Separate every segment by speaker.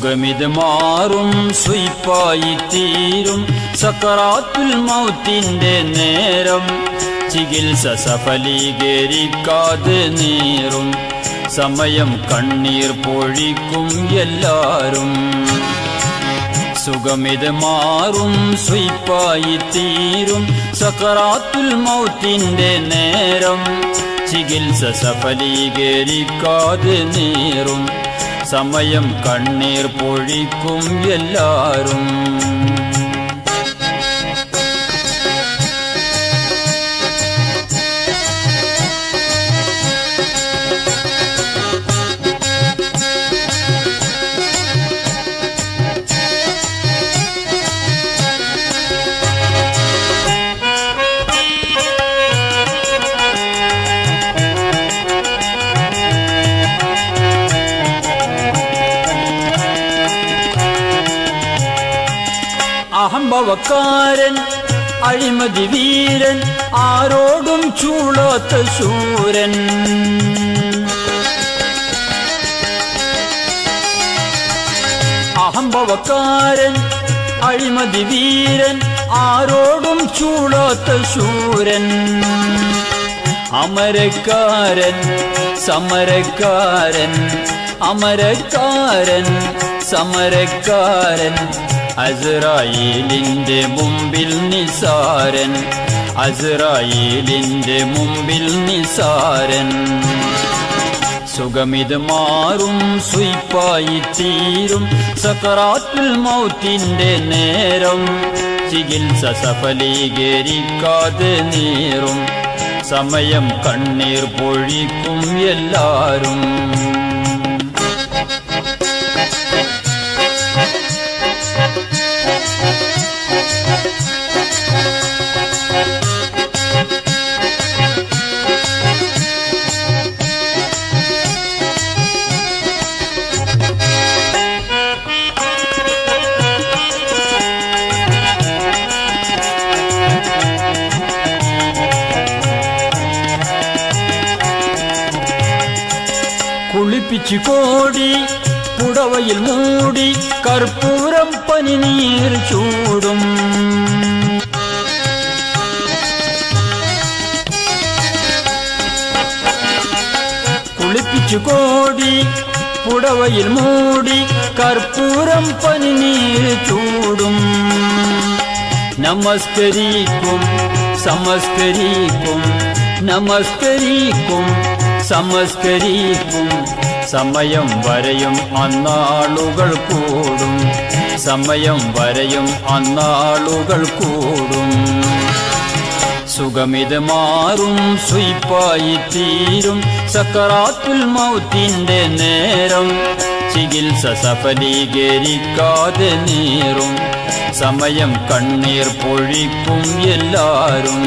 Speaker 1: സുഖമിത് മാറും സുയിപ്പായി തീരും സക്കറാത്തുൽ മൗത്തിന്റെ നേരം ചികിത്സ സഫലീകരിക്കാതെ നീറും സമയം കണ്ണീർ പൊഴിക്കും എല്ലാരും സുഖമിത് മാറും സുയിപ്പായി തീരും സക്കറാത്തുൽ മൗത്തിന്റെ നേരം ചികിത്സ സഫലീകരിക്കാതെ നീറും സമയം കണ്ണീർ പൊഴിക്കും എല്ലാരും അഹംഭവക്കാരൻ അഴിമതി വീരൻ ആരോടും ചൂളാത്ത ശൂരൻ അഹംഭവക്കാരൻ അഴിമതി വീരൻ ആരോടും ചൂളാത്ത ശൂരൻ അമരക്കാരൻ സമരക്കാരൻ അമരക്കാരൻ സമരക്കാരൻ അസ്രായീലിന്റെ മുമ്പിൽ നിസാരൻ അസ്രായീലിന്റെ മുമ്പിൽ നിസാരൻ സുഖമിത് മാറും സുയിപ്പായി തീരും സക്കറാത്തുൽ മൗത്തിന്റെ നേരം ചികിത്സ സഫലീകരിക്കാതെ നീറും സമയം കണ്ണീർ പൊഴിക്കും എല്ലാരും കുളിപ്പിച്ചു കോടി പുടവയിൽ മൂടി കർപ്പൂരം പനിനീർ ചൂടും കുളിപ്പിച്ചു കോടി പുടവയിൽ മൂടി കർപ്പൂരം പനിനീർ ചൂടും നമസ്കരിക്കും സമസ്കരിക്കും നമസ്കരിക്കും സമസ്കരിക്കും സമയം വരെയും അന്നാളുകൾ കൂടും സമയം വരെയും അന്നാളുകൾ കൂടും സുഖമിത് മാറും സുയിപ്പായി തീരും സക്കറാത്തുൽ മൗത്തിന്റെ നേരം ചികിത്സ സഫലീകരിക്കാതെ നീറും സമയം കണ്ണീർ പൊഴിക്കും എല്ലാരും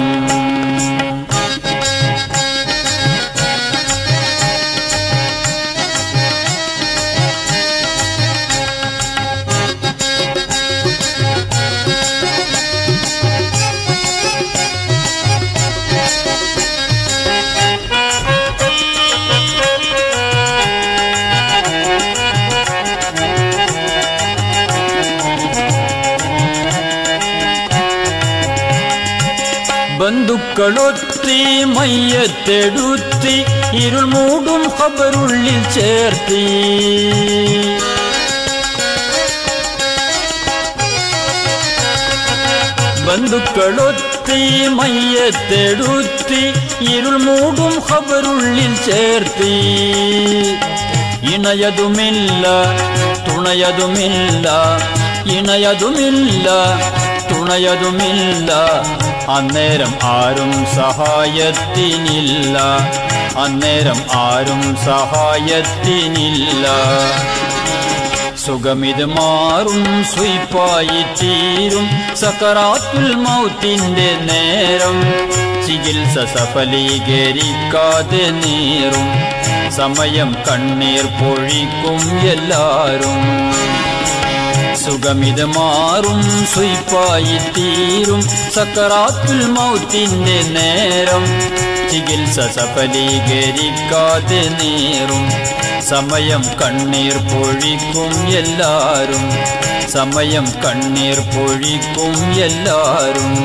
Speaker 1: ബന്ധുക്കളൊത്തി മയ്യത്തെടുത്തി ഇരുൾ മൂടും ഖബറുള്ളിൽ ചേർത്തി ബന്ധുക്കളൊത്തി മയ്യത്തെടുത്തി ഇരുൾ മൂടും ഖബറുള്ളിൽ ചേർത്തി ഇണയതുമില്ല തുണയതുമില്ല ഇണയതുമില്ല തുണയതുമില്ല അന്നേരം ആരും സഹായത്തിനില്ല അന്നേരം ആരും സഹായത്തിനില്ല സുഖമിത് മാറും സുയിപ്പായി തീരും സക്കറാത്തുൽ മൗത്തിന്റെ നേരം ചികിത്സ സഫലീകരിക്കാതെ നീറും സമയം കണ്ണീർ പൊഴിക്കും എല്ലാരും സുഖമിത് മാറും സുയിപ്പായി തീരും സക്കറാത്തുൽ മൗത്തിന്റെ നേരം ചികിത്സ സഫലീകരിക്കാതെ നേറും സമയം കണ്ണീർ പൊഴിക്കും എല്ലാരും സമയം കണ്ണീർ പൊഴിക്കും എല്ലാരും